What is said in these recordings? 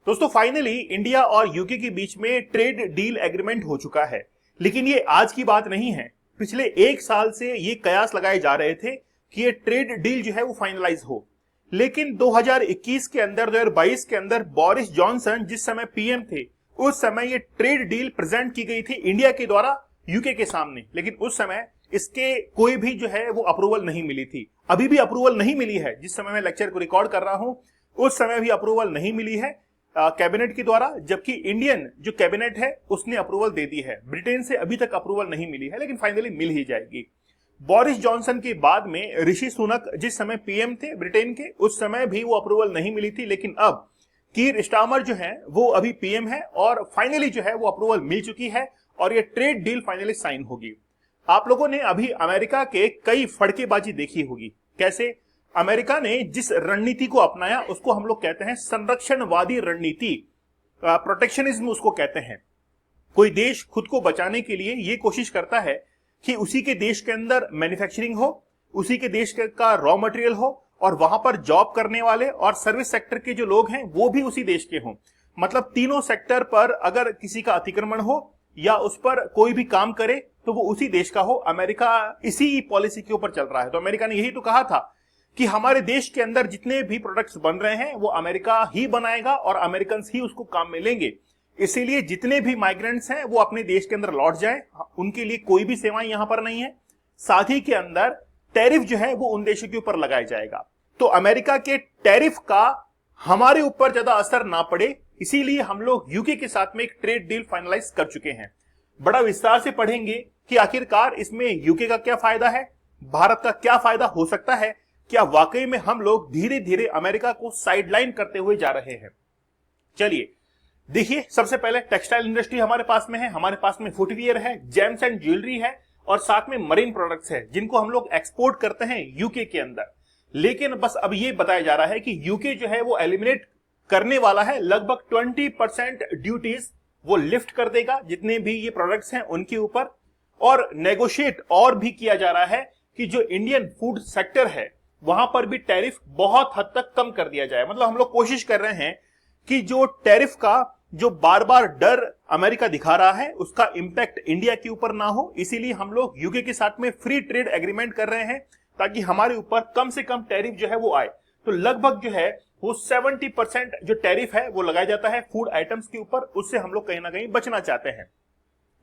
दोस्तों finally India और UK के बीच में ट्रेड डील एग्रीमेंट हो चुका है। लेकिन ये आज की बात नहीं है। पिछले एक साल से ये कयास लगाए जा रहे थे कि ये ट्रेड डील जो है वो फाइनलाइज हो। लेकिन 2021 के अंदर 2022 के अंदर बोरिस जॉनसन जिस समय पीएम थे उस समय ये ट्रेड डील प्रेजेंट की गई थी इंडिया के द्वारा यूके के सामने। लेकिन उस समय इसके कोई भी जो है वो अप्रूवल नहीं मिली थी। अभी भी अप्रूवल नहीं मिली है। जिस समय मैं लेक्चर को रिकॉर्ड कर रहा हूं उस समय भी अप्रूवल नहीं मिली है कैबिनेट के द्वारा, जबकि इंडियन जो कैबिनेट है उसने अप्रूवल दे दी है। ब्रिटेन से अभी तक अप्रूवल नहीं मिली है, लेकिन फाइनली मिल ही जाएगी। बोरिस जॉनसन के बाद में ऋषि सुनक जिस समय पीएम थे ब्रिटेन के, उस समय भी वो अप्रूवल नहीं मिली थी। लेकिन अब कीर स्टारमर जो है वो अभी पीएम है और फाइनली जो है वो अप्रूवल मिल चुकी है और ये ट्रेड डील फाइनली साइन होगी। आप लोगों ने अभी अमेरिका के कई फड़केबाजी देखी होगी। कैसे अमेरिका ने जिस रणनीति को अपनाया उसको हम लोग कहते हैं संरक्षणवादी रणनीति, प्रोटेक्शनिज्म उसको कहते हैं। कोई देश खुद को बचाने के लिए ये कोशिश करता है कि उसी के देश के अंदर मैन्युफैक्चरिंग हो, उसी के देश का रॉ मटेरियल हो और वहां पर जॉब करने वाले और सर्विस सेक्टर के जो लोग हैं वो भी उसी देश के हों। मतलब तीनों सेक्टर पर अगर किसी का अतिक्रमण हो या उस पर कोई भी काम करे तो वो उसी देश का हो। अमेरिका इसी पॉलिसी के ऊपर चल रहा है। तो अमेरिका ने यही तो कहा था कि हमारे देश के अंदर जितने भी प्रोडक्ट्स बन रहे हैं वो अमेरिका ही बनाएगा और अमेरिकन ही उसको काम में लेंगे। इसीलिए जितने भी माइग्रेंट्स हैं वो अपने देश के अंदर लौट जाएं, उनके लिए कोई भी सेवाएं यहां पर नहीं है। साथ ही के अंदर टैरिफ जो है वो उन देशों के ऊपर लगाया जाएगा। तो अमेरिका के टैरिफ का हमारे ऊपर ज्यादा असर ना पड़े, इसीलिए हम लोग यूके के साथ में एक ट्रेड डील फाइनलाइज कर चुके हैं। बड़ा विस्तार से पढ़ेंगे कि आखिरकार इसमें यूके का क्या फायदा है, भारत का क्या फायदा हो सकता है, क्या वाकई में हम लोग धीरे धीरे अमेरिका को साइडलाइन करते हुए जा रहे हैं। चलिए देखिए, सबसे पहले टेक्सटाइल इंडस्ट्री हमारे पास में है, हमारे पास में फुटवियर है, जेम्स एंड ज्वेलरी है और साथ में मरीन प्रोडक्ट्स है जिनको हम लोग एक्सपोर्ट करते हैं यूके के अंदर। लेकिन बस अब ये बताया जा रहा है कि यूके जो है वो एलिमिनेट करने वाला है, लगभग 20% ड्यूटीज वो लिफ्ट कर देगा जितने भी ये प्रोडक्ट्स हैं उनके ऊपर। और नेगोशिएट और भी किया जा रहा है कि जो इंडियन फूड सेक्टर है वहां पर भी टैरिफ बहुत हद तक कम कर दिया जाए। मतलब हम लोग कोशिश कर रहे हैं कि जो टैरिफ का जो बार बार डर अमेरिका दिखा रहा है उसका इंपैक्ट इंडिया के ऊपर ना हो। इसीलिए हम लोग यूके के साथ में फ्री ट्रेड एग्रीमेंट कर रहे हैं ताकि हमारे ऊपर कम से कम टैरिफ जो है वो आए। तो लगभग जो है वो 70% जो टैरिफ है वो लगाया जाता है फूड आइटम्स के ऊपर, उससे हम लोग कहीं ना कहीं बचना चाहते हैं।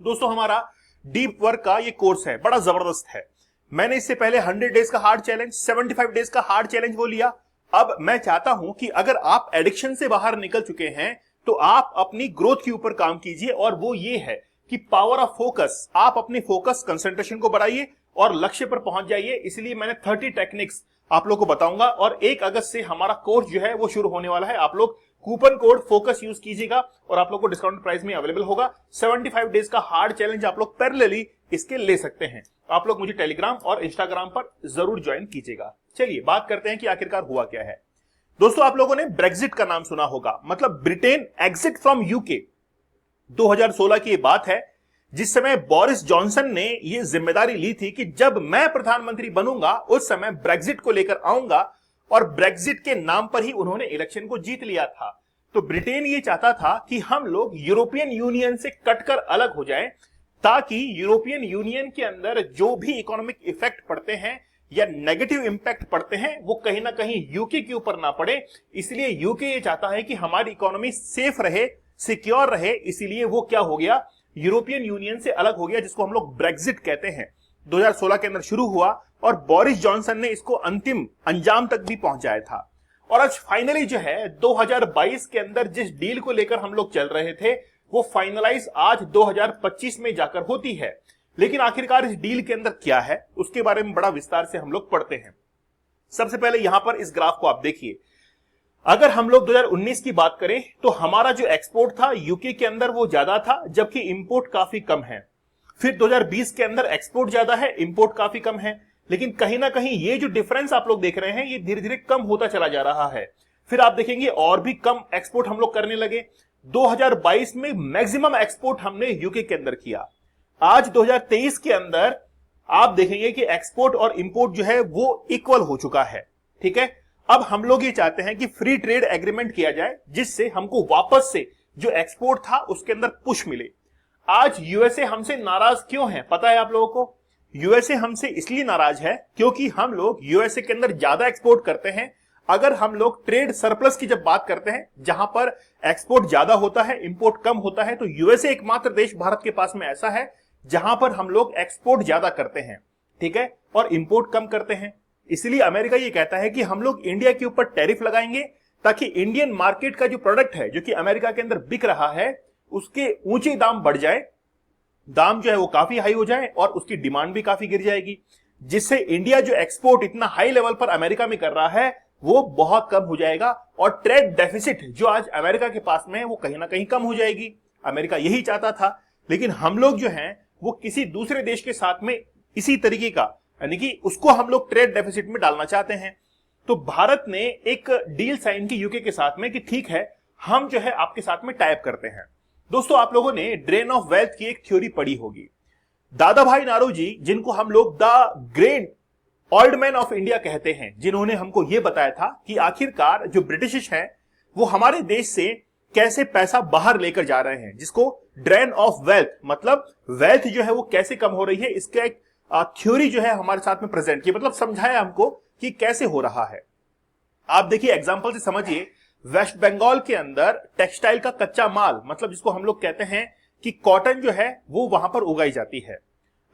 दोस्तों हमारा डीप वर्क का ये कोर्स है, बड़ा जबरदस्त है। मैंने इससे पहले 100 डेज का हार्ड चैलेंज, 75 डेज का हार्ड चैलेंज वो लिया। अब मैं चाहता हूं कि अगर आप एडिक्शन से बाहर निकल चुके हैं तो आप अपनी ग्रोथ के ऊपर काम कीजिए और वो ये है कि पावर ऑफ फोकस। आप अपने फोकस कंसंट्रेशन को बढ़ाइए और लक्ष्य पर पहुंच जाइए। इसलिए मैंने 30 टेक्निक्स आप लोग को बताऊंगा और 1 अगस्त से हमारा कोर्स जो है वो शुरू होने वाला है। आप लोग कूपन कोड फोकस यूज कीजिएगा और आप लोग को डिस्काउंट प्राइस में अवेलेबल होगा। 75 डेज का हार्ड चैलेंज आप लोग पैरेलली इसके ले सकते हैं। आप लोग मुझे टेलीग्राम और इंस्टाग्राम पर जरूर ज्वाइन कीजिएगा। चलिए बात करते हैं कि आखिरकार हुआ क्या है। दोस्तों आप लोगों ने ब्रेक्जिट का नाम सुना होगा, मतलब ब्रिटेन एग्जिट फ्रॉम यूके। 2016 की बात है जिस समय बोरिस जॉनसन ने यह जिम्मेदारी ली थी कि जब मैं प्रधानमंत्री बनूंगा उस समय ब्रेक्जिट को लेकर आऊंगा, और ब्रेक्जिट के नाम पर ही उन्होंने इलेक्शन को जीत लिया था। तो ब्रिटेन ये चाहता था कि हम लोग यूरोपियन यूनियन से कटकर अलग हो जाएं ताकि यूरोपियन यूनियन के अंदर जो भी इकोनॉमिक इफेक्ट पड़ते हैं या नेगेटिव इंपैक्ट पड़ते हैं वो कहीं ना कहीं यूके के ऊपर ना पड़े। इसलिए यूके ये चाहता है कि हमारी इकोनॉमी सेफ रहे, सिक्योर रहे। इसीलिए वो क्या हो गया, यूरोपियन यूनियन से अलग हो गया, जिसको हम लोग ब्रेक्जिट कहते हैं। 2016 के अंदर शुरू हुआ और बोरिस जॉनसन ने इसको अंतिम अंजाम तक भी पहुंचाया था। और आज फाइनली जो है 2022 के अंदर जिस डील को लेकर हम लोग चल रहे थे वो फाइनलाइज आज 2025 में जाकर होती है। लेकिन आखिरकार इस डील के अंदर क्या है उसके बारे में बड़ा विस्तार से हम लोग पढ़ते हैं। सबसे पहले यहां पर इस ग्राफ को आप देखिए। अगर हम लोग 2019 की बात करें तो हमारा जो एक्सपोर्ट था यूके के अंदर वो ज्यादा था, जबकि इंपोर्ट काफी कम है। फिर 2020 के अंदर एक्सपोर्ट ज्यादा है, इंपोर्ट काफी कम है। लेकिन कहीं ना कहीं ये जो डिफरेंस आप लोग देख रहे हैं ये धीरे धीरे कम होता चला जा रहा है। फिर आप देखेंगे और भी कम एक्सपोर्ट हम लोग करने लगे। 2022 में मैक्सिमम एक्सपोर्ट हमने यूके के अंदर किया। आज 2023 के अंदर आप देखेंगे कि एक्सपोर्ट और इंपोर्ट जो है वो इक्वल हो चुका है। ठीक है, अब हम लोग ये चाहते हैं कि फ्री ट्रेड एग्रीमेंट किया जाए, जिससे हमको वापस से जो एक्सपोर्ट था उसके अंदर पुश मिले। आज यूएसए हमसे नाराज क्यों है पता है आप लोगों को? यूएसए हमसे इसलिए नाराज है क्योंकि हम लोग यूएसए के अंदर ज्यादा एक्सपोर्ट करते हैं। अगर हम लोग ट्रेड सरप्लस की जब बात करते हैं, जहां पर एक्सपोर्ट ज्यादा होता है इंपोर्ट कम होता है, तो यूएसए एकमात्र देश भारत के पास में ऐसा है जहां पर हम लोग एक्सपोर्ट ज्यादा करते हैं, ठीक है, और इंपोर्ट कम करते हैं। इसलिए अमेरिका ये कहता है कि हम लोग इंडिया के ऊपर टैरिफ लगाएंगे ताकि इंडियन मार्केट का जो प्रोडक्ट है जो कि अमेरिका के अंदर बिक रहा है उसके ऊंचे दाम बढ़ जाए, दाम जो है वो काफी हाई हो जाए और उसकी डिमांड भी काफी गिर जाएगी, जिससे इंडिया जो एक्सपोर्ट इतना हाई लेवल पर अमेरिका में कर रहा है वो बहुत कम हो जाएगा और ट्रेड डेफिसिट जो आज अमेरिका के पास में है वो कहीं ना कहीं कम हो जाएगी। अमेरिका यही चाहता था, लेकिन हम लोग जो हैं वो किसी दूसरे देश के साथ में इसी तरीके का, यानी कि उसको हम लोग ट्रेड डेफिसिट में डालना चाहते हैं। तो भारत ने एक डील साइन की यूके के साथ में कि ठीक है हम जो है आपके साथ में टाइप करते हैं। दोस्तों आप लोगों ने ड्रेन ऑफ वेल्थ की एक थ्योरी पढ़ी होगी। दादा भाई नारोजी, जिनको हम लोग the great old man of India कहते हैं, जिन्होंने हमको यह बताया था कि आखिरकार जो ब्रिटिश हैं वो हमारे देश से कैसे पैसा बाहर लेकर जा रहे हैं, जिसको ड्रेन ऑफ वेल्थ मतलब वेल्थ जो है वो कैसे कम हो रही है, इसका एक थ्योरी जो है हमारे साथ में प्रेजेंट की, मतलब समझाया हमको कि कैसे हो रहा है। आप देखिए एग्जांपल से समझिए, वेस्ट बंगाल के अंदर टेक्सटाइल का कच्चा माल, मतलब जिसको हम लोग कहते हैं कि कॉटन जो है वो वहां पर उगाई जाती है।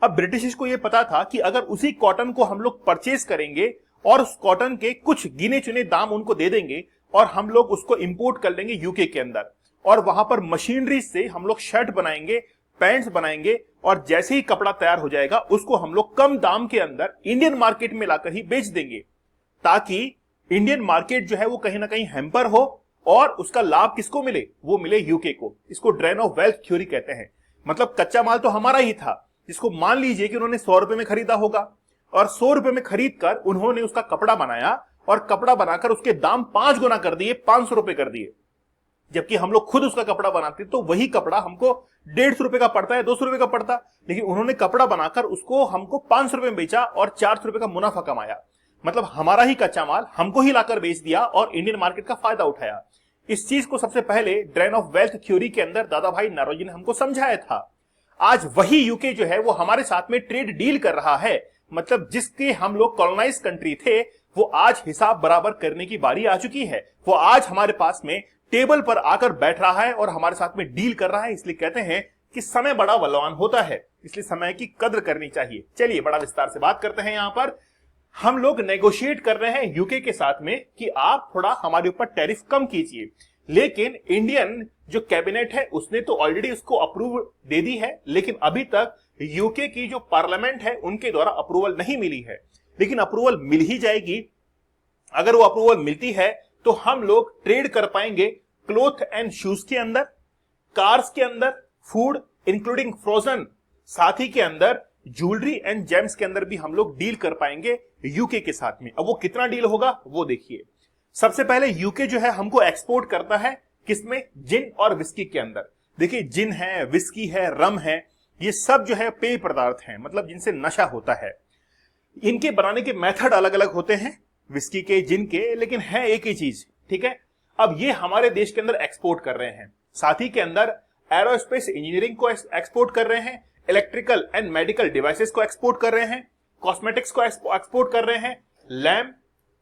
अब ब्रिटिश को यह पता था कि अगर उसी कॉटन को हम लोग परचेज करेंगे और उस कॉटन के कुछ गिने चुने दाम उनको दे देंगे और हम लोग उसको इंपोर्ट कर लेंगे यूके के अंदर, और वहां पर मशीनरी से हम लोग शर्ट बनाएंगे, पैंट्स बनाएंगे, और जैसे ही कपड़ा तैयार हो जाएगा उसको हम लोग कम दाम के अंदर इंडियन मार्केट में लाकर ही बेच देंगे, ताकि इंडियन मार्केट जो है वो कहीं ना कहीं हैम्पर हो और उसका लाभ किसको मिले, वो मिले यूके को। इसको ड्रेन ऑफ वेल्थ थ्योरी कहते हैं। मतलब कच्चा माल तो हमारा ही था, जिसको मान लीजिए कि उन्होंने 100 रुपए में खरीदा होगा और 100 रुपए में खरीद कर उन्होंने उसका कपड़ा बनाया और कपड़ा बनाकर उसके दाम 5 गुना कर दिए, 500 रुपए कर दिए। जबकि हम लोग खुद उसका कपड़ा बनाते तो वही कपड़ा हमको 150 रुपए का पड़ता है, 200 रुपए का पड़ता, लेकिन उन्होंने कपड़ा बनाकर उसको हमको 500 रुपए में बेचा और 400 रुपए का मुनाफा कमाया। मतलब हमारा ही कच्चा माल हमको ही लाकर बेच दिया और इंडियन मार्केट का फायदा उठाया। इस चीज को सबसे पहले ड्रेन ऑफ वेल्थ थ्योरी के अंदर दादा भाई नारोजी ने हमको समझाया था। आज वही यूके जो है वो हमारे साथ में ट्रेड डील कर रहा है, मतलब जिसके हम लोग कॉलोनाइज कंट्री थे वो आज हिसाब बराबर करने की बारी आ चुकी है। वो आज हमारे पास में टेबल पर आकर बैठ रहा है और हमारे साथ में डील कर रहा है। इसलिए कहते हैं कि समय बड़ा बलवान होता है, इसलिए समय की कद्र करनी चाहिए। चलिए बड़ा विस्तार से बात करते हैं। यहां पर हम लोग नेगोशिएट कर रहे हैं यूके के साथ में कि आप थोड़ा हमारे ऊपर टैरिफ कम कीजिए, लेकिन इंडियन जो कैबिनेट है उसने तो ऑलरेडी उसको अप्रूव दे दी है, लेकिन अभी तक यूके की जो पार्लियामेंट है उनके द्वारा अप्रूवल नहीं मिली है। लेकिन अप्रूवल मिल ही जाएगी। अगर वो अप्रूवल मिलती है तो हम लोग ट्रेड कर पाएंगे क्लोथ एंड शूज के अंदर, कार्स के अंदर, फूड इंक्लूडिंग फ्रोजन, साथ ही के अंदर ज्वेलरी एंड जेम्स के अंदर भी हम लोग डील कर पाएंगे यूके के साथ में। अब वो कितना डील होगा वो देखिए। सबसे पहले यूके जो है हमको एक्सपोर्ट करता है किसमें, जिन और विस्की के अंदर। देखिए जिन है, विस्की है, रम है, ये सब जो है पेय पदार्थ हैं, मतलब जिनसे नशा होता है। इनके बनाने के मेथड अलग अलग होते हैं, विस्की के, जिन के, लेकिन है एक ही चीज, ठीक है। अब ये हमारे देश के अंदर एक्सपोर्ट कर रहे हैं। साथ ही के अंदर एरोस्पेस इंजीनियरिंग को एक्सपोर्ट कर रहे हैं, इलेक्ट्रिकल एंड मेडिकल डिवाइसेस को एक्सपोर्ट कर रहे हैं, कॉस्मेटिक्स को एक्सपोर्ट कर रहे हैं, लैम्प,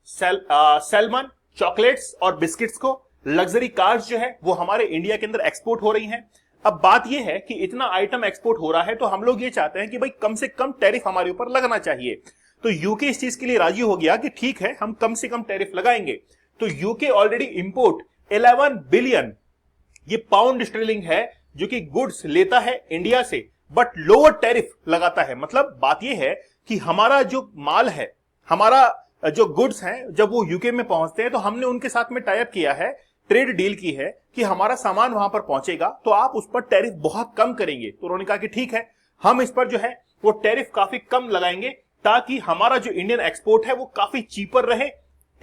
सैल्मन, चॉकलेट्स और बिस्किट्स को, लग्जरी कार्स जो है वो हमारे इंडिया के अंदर एक्सपोर्ट हो रही हैं। अब बात यह है कि इतना आइटम एक्सपोर्ट हो रहा है तो हम लोग ये चाहते हैं कि भाई कम से कम टैरिफ हमारे ऊपर लगना चाहिए। तो यूके इस चीज के लिए राजी हो गया कि ठीक है हम कम से कम टैरिफ लगाएंगे। तो यूके ऑलरेडी इंपोर्ट 11 बिलियन ये पाउंड स्टर्लिंग है जो कि गुड्स लेता है इंडिया से, बट लोअर टैरिफ लगाता है। मतलब बात यह है कि हमारा जो माल है, हमारा जो गुड्स हैं, जब वो यूके में पहुंचते हैं तो हमने उनके साथ में टाई अप किया है, ट्रेड डील की है कि हमारा सामान वहां पर पहुंचेगा तो आप उस पर टैरिफ बहुत कम करेंगे। तो उन्होंने कहा कि ठीक है हम इस पर जो है वो टैरिफ काफी कम लगाएंगे ताकि हमारा जो इंडियन एक्सपोर्ट है वो काफी चीपर रहे,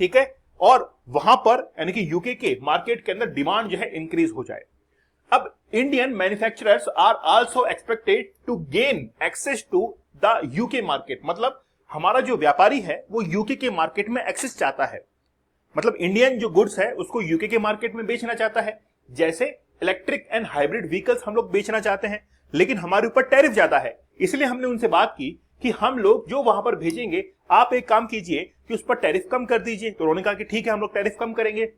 ठीक है, और वहां पर यानी कि यूके के मार्केट के अंदर डिमांड जो है इंक्रीज हो जाए। अब Indian manufacturers are also expected to gain access to the UK market. मतलब हमारा जो व्यापारी है वो यूके के मार्केट में एक्सेस चाहता है। मतलब इंडियन जो गुड्स है उसको यूके के मार्केट में बेचना चाहता है, जैसे इलेक्ट्रिक एंड हाइब्रिड व्हीकल्स हम लोग बेचना चाहते हैं, लेकिन हमारे ऊपर टैरिफ ज्यादा है। इसलिए हमने उनसे बात की कि हम लोग जो वहां पर भेजेंगे आप एक काम कीजिए कि उस पर टैरिफ कम कर दीजिए। तो उन्होंने कहा कि ठीक है हम लोग टैरिफ कम करेंगे।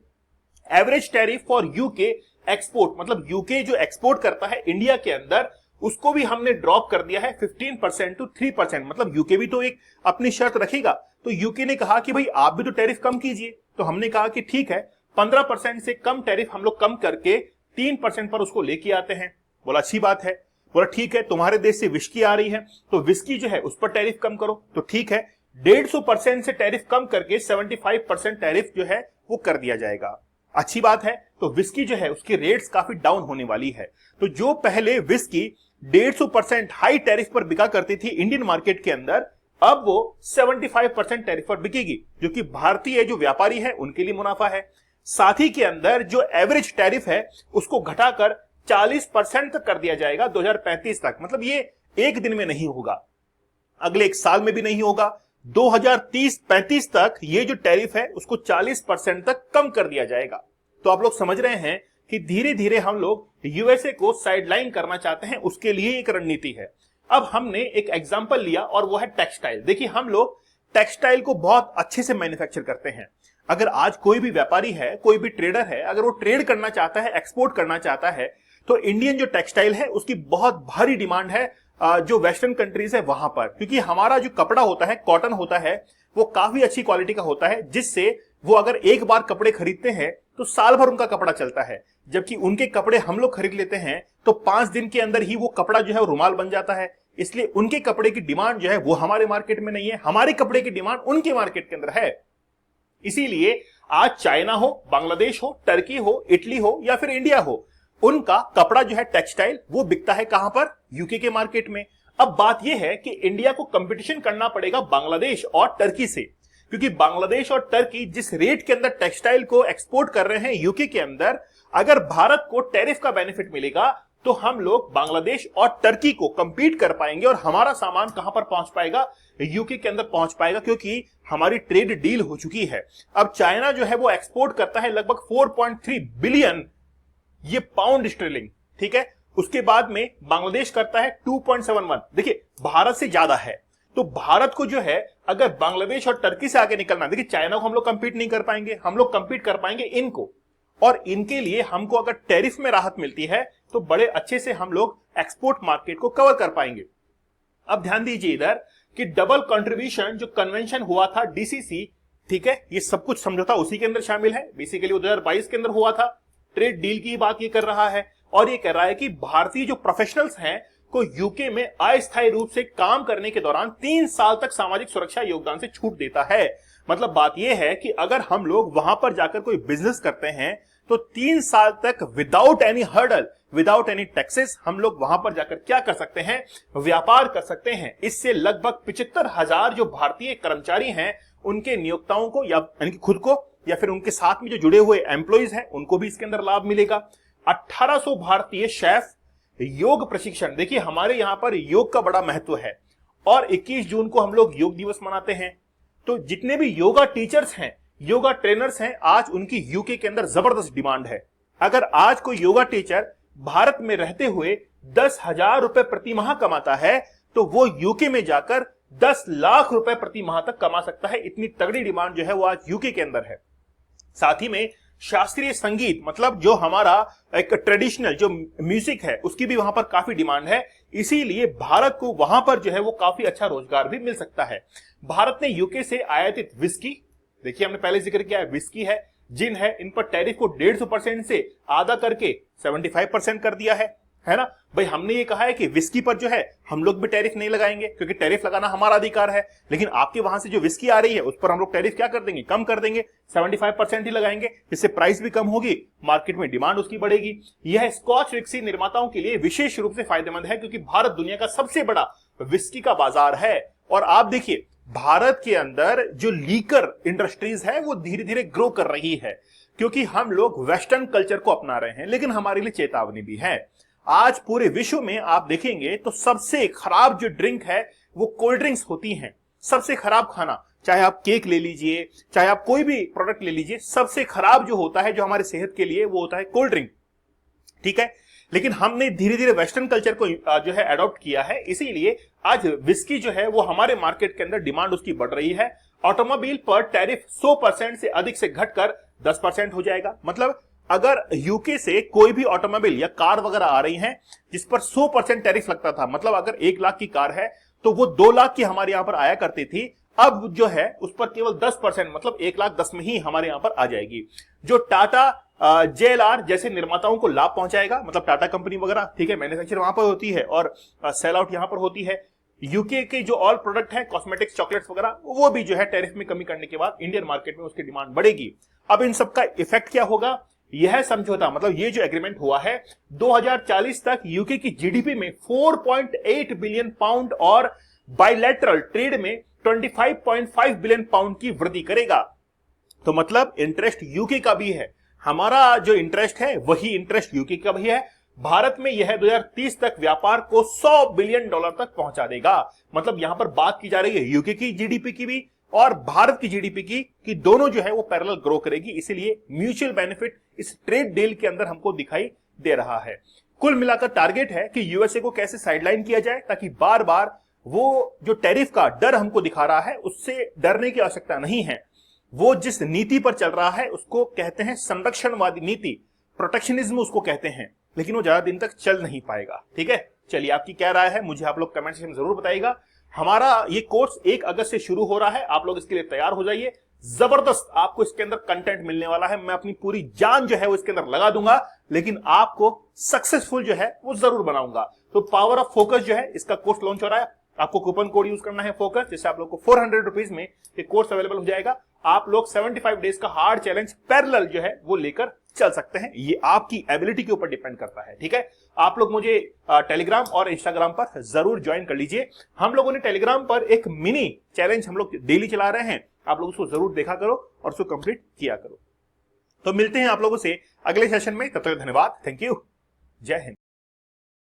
Average tariff for UK export, मतलब यूके जो एक्सपोर्ट करता है इंडिया के अंदर, उसको भी हमने ड्रॉप कर दिया है 15% टू 3%। मतलब यूके भी तो एक अपनी शर्त रखेगा। तो यूके ने कहा कि भाई आप भी तो टैरिफ कम कीजिए। तो हमने कहा कि ठीक है 15% से कम टैरिफ हम लोग कम करके 3% पर उसको लेके आते हैं। बोला अच्छी बात है। बोला ठीक है तुम्हारे देश से विस्की आ रही है तो विस्की जो है उस पर टैरिफ कम करो। तो ठीक है 150% से टैरिफ कम करके 75% टैरिफ जो है वो कर दिया जाएगा। अच्छी बात है। तो विस्की जो है उसकी रेट्स काफी डाउन होने वाली है। तो जो पहले विस्की 150% हाई टैरिफ पर बिका करती थी इंडियन मार्केट के अंदर, अब वो 75% टैरिफ पर बिकेगी, जो कि भारतीय जो व्यापारी है उनके लिए मुनाफा है। साथ ही के अंदर जो एवरेज टैरिफ है उसको घटाकर 40% तक कर दिया जाएगा 2035 तक। मतलब ये एक दिन में नहीं होगा, अगले एक साल में भी नहीं होगा, 2030-35 तक ये जो टैरिफ है उसको 40% तक कम कर दिया जाएगा। तो आप लोग समझ रहे हैं कि धीरे धीरे हम लोग यूएसए को साइडलाइन करना चाहते हैं, उसके लिए एक रणनीति है। अब हमने एक एग्जांपल लिया और वो है टेक्सटाइल। देखिए हम लोग टेक्सटाइल को बहुत अच्छे से मैन्युफैक्चर करते हैं। अगर आज कोई भी व्यापारी है, कोई भी ट्रेडर है, अगर वो ट्रेड करना चाहता है, एक्सपोर्ट करना चाहता है, तो इंडियन जो टेक्सटाइल है उसकी बहुत भारी डिमांड है जो वेस्टर्न कंट्रीज है वहां पर, क्योंकि हमारा जो कपड़ा होता है, कॉटन होता है, वो काफी अच्छी क्वालिटी का होता है, जिससे वो अगर एक बार कपड़े खरीदते हैं तो साल भर उनका कपड़ा चलता है। जबकि उनके कपड़े हम लोग खरीद लेते हैं तो 5 दिन के अंदर ही वो कपड़ा जो है वो रुमाल बन जाता है। इसलिए उनके कपड़े की डिमांड जो है वो हमारे मार्केट में नहीं है, हमारे कपड़े की डिमांड उनके मार्केट के अंदर है। इसीलिए आज चाइना हो, बांग्लादेश हो, टर्की हो, इटली हो या फिर इंडिया हो, उनका कपड़ा जो है टेक्सटाइल वो बिकता है कहां पर? यूके के मार्केट में। अब बात यह है कि इंडिया को कंपटीशन करना पड़ेगा बांग्लादेश और टर्की से, क्योंकि बांग्लादेश और टर्की जिस रेट के अंदर टेक्सटाइल को एक्सपोर्ट कर रहे हैं यूके के अंदर, अगर भारत को टैरिफ का बेनिफिट मिलेगा तो हम लोग बांग्लादेश और टर्की को कंपीट कर पाएंगे और हमारा सामान कहां पर पहुंच पाएगा? यूके के अंदर पहुंच पाएगा, क्योंकि हमारी ट्रेड डील हो चुकी है। अब चाइना जो है वो एक्सपोर्ट करता है लगभग 4.3 बिलियन ये पाउंड स्टर्लिंग, ठीक है। उसके बाद में बांग्लादेश करता है 2.71। देखिए भारत से ज्यादा है। तो भारत को जो है अगर बांग्लादेश और टर्की से आगे निकलना, देखिए चाइना को हम लोग कंपीट नहीं कर पाएंगे, हम लोग कंपीट कर पाएंगे इनको, और इनके लिए हमको अगर टैरिफ में राहत मिलती है तो बड़े अच्छे से हम लोग एक्सपोर्ट मार्केट को कवर कर पाएंगे। अब ध्यान दीजिए इधर कि डबल कंट्रीब्यूशन जो कन्वेंशन हुआ था डीसीसी, ठीक है, ये सब कुछ समझौता उसी के अंदर शामिल है। बेसिकली वो 2022 के अंदर हुआ था। ट्रेड डील की बात ये कर रहा है और ये कह रहा है कि भारतीय जो प्रोफेशनल्स हैं को यूके में अस्थायी रूप से काम करने के दौरान 3 साल तक सामाजिक सुरक्षा योगदान से छूट देता है। मतलब बात यह है कि अगर हम लोग वहां पर जाकर कोई बिजनेस करते हैं तो 3 साल तक without any hurdle, without any taxes हम लोग वहां पर जाकर क्या कर सकते हैं? व्यापार कर सकते हैं। इससे लगभग 75,000 जो भारतीय कर्मचारी हैं उनके नियोक्ताओं को या यानी खुद को या फिर उनके साथ में जो जुड़े हुए एम्प्लॉइज हैं उनको भी इसके अंदर लाभ मिलेगा। 1800 भारतीय शेफ योग प्रशिक्षण, देखिए हमारे यहां पर योग का बड़ा महत्व है और 21 जून को हम लोग योग दिवस मनाते हैं। तो जितने भी योगा टीचर्स हैं, योगा ट्रेनर्स हैं, आज उनकी यूके के अंदर जबरदस्त डिमांड है। अगर आज कोई योगा टीचर भारत में रहते हुए 10,000 रुपए प्रति माह कमाता है तो वो यूके में जाकर 10 लाख रुपए प्रति माह तक कमा सकता है। इतनी तगड़ी डिमांड जो है वो आज यूके के अंदर है। साथ ही में शास्त्रीय संगीत, मतलब जो हमारा एक ट्रेडिशनल जो म्यूजिक है उसकी भी वहां पर काफी डिमांड है। इसीलिए भारत को वहां पर जो है वो काफी अच्छा रोजगार भी मिल सकता है। भारत ने यूके से आयातित विस्की, देखिए हमने पहले जिक्र किया है, विस्की है, जिन है, इन पर टैरिफ को 150% से आधा करके 75% कर दिया है ना भाई। हमने ये कहा है कि विस्की पर जो है हम लोग भी टैरिफ नहीं लगाएंगे, क्योंकि टैरिफ लगाना हमारा अधिकार है। लेकिन आपके वहां से जो विस्की आ रही है उस पर हम लोग टैरिफ क्या कर देंगे? कम कर देंगे, 75% ही लगाएंगे, जिससे प्राइस भी कम होगी, मार्केट में डिमांड उसकी बढ़ेगी। यह स्कॉच विस्की निर्माताओं के लिए विशेष रूप से फायदेमंद है, क्योंकि भारत दुनिया का सबसे बड़ा विस्की का बाजार है। और आप देखिए भारत के अंदर जो लीकर इंडस्ट्रीज है वो धीरे धीरे ग्रो कर रही है, क्योंकि हम लोग वेस्टर्न कल्चर को अपना रहे हैं। लेकिन हमारे लिए चेतावनी भी है। आज पूरे विश्व में आप देखेंगे तो सबसे खराब जो ड्रिंक है वो कोल्ड ड्रिंक्स होती हैं। सबसे खराब खाना, चाहे आप केक ले लीजिए, चाहे आप कोई भी प्रोडक्ट ले लीजिए, सबसे खराब जो होता है जो हमारे सेहत के लिए वो होता है कोल्ड ड्रिंक। ठीक है, लेकिन हमने धीरे धीरे वेस्टर्न कल्चर को जो है अडॉप्ट किया है, इसीलिए आज विस्की जो है वो हमारे मार्केट के अंदर डिमांड उसकी बढ़ रही है। ऑटोमोबाइल पर टैरिफ 100% से अधिक से घटकर 10% हो जाएगा। मतलब अगर यूके से कोई भी ऑटोमोबाइल या कार वगैरह आ रही हैं जिस पर 100% टैरिफ लगता था, मतलब अगर 1 लाख की कार है तो वो 2 लाख की हमारे यहां पर आया करती थी, अब जो है उस पर केवल 10%, मतलब 1,10,000 में ही हमारे यहां पर आ जाएगी, जो टाटा JLR जैसे निर्माताओं को लाभ पहुंचाएगा। मतलब टाटा कंपनी वगैरह, ठीक है, मैन्युफैक्चर वहां पर होती है और सेल आउट यहां पर होती है। यूके के जो ऑल प्रोडक्ट है, कॉस्मेटिक्स, चॉकलेट्स वगैरह, वो भी जो है टैरिफ में कमी करने के बाद इंडियन मार्केट में उसकी डिमांड बढ़ेगी। अब इन सबका इफेक्ट क्या होगा? यह समझौता, मतलब ये जो एग्रीमेंट हुआ है, 2040 तक यूके की जीडीपी में 4.8 बिलियन पाउंड और बायलैटरल ट्रेड में 25.5 बिलियन पाउंड की वृद्धि करेगा। तो मतलब इंटरेस्ट यूके का भी है, हमारा जो इंटरेस्ट है वही इंटरेस्ट यूके का भी है। भारत में यह 2030 तक व्यापार को 100 बिलियन डॉलर तक पहुंचा देगा। मतलब यहां पर बात की जा रही है यूके की जीडीपी की भी और भारत की जीडीपी की, कि दोनों जो है वो पैरेलल ग्रो करेगी। इसीलिए म्यूचुअल बेनिफिट इस ट्रेड डील के अंदर हमको दिखाई दे रहा है। कुल मिलाकर टारगेट है कि यूएसए को कैसे साइडलाइन किया जाए, ताकि बार बार वो जो टैरिफ का डर हमको दिखा रहा है उससे डरने की आवश्यकता नहीं है। वो जिस नीति पर चल रहा है उसको कहते हैं संरक्षणवादी नीति, प्रोटेक्शनिज्म उसको कहते हैं, लेकिन वो ज्यादा दिन तक चल नहीं पाएगा। ठीक है, चलिए आपकी क्या राय है मुझे आप लोग कमेंट सेक्शन में जरूर बताइएगा। हमारा ये कोर्स 1 अगस्त से शुरू हो रहा है, आप लोग इसके लिए तैयार हो जाइए। जबरदस्त आपको इसके अंदर कंटेंट मिलने वाला है, मैं अपनी पूरी जान जो है वो इसके अंदर लगा दूंगा, लेकिन आपको सक्सेसफुल जो है वो जरूर बनाऊंगा। तो पावर ऑफ फोकस जो है इसका कोर्स लॉन्च हो रहा है, आपको कूपन कोड यूज करना है फोकस, जिससे आप लोग को 400 रुपीज में ये कोर्स अवेलेबल हो जाएगा। आप लोग 75 डेज का हार्ड चैलेंज पैरेलल जो है वो लेकर चल सकते हैं, ये आपकी एबिलिटी के ऊपर डिपेंड करता है। ठीक है, आप लोग मुझे टेलीग्राम और इंस्टाग्राम पर जरूर ज्वाइन कर लीजिए। हम लोगों ने टेलीग्राम पर एक मिनी चैलेंज हम लोग डेली चला रहे हैं, आप लोग उसको जरूर देखा करो और उसको कंप्लीट किया करो। तो मिलते हैं आप लोगों से अगले सेशन में, तब तक धन्यवाद, थैंक यू, जय हिंद।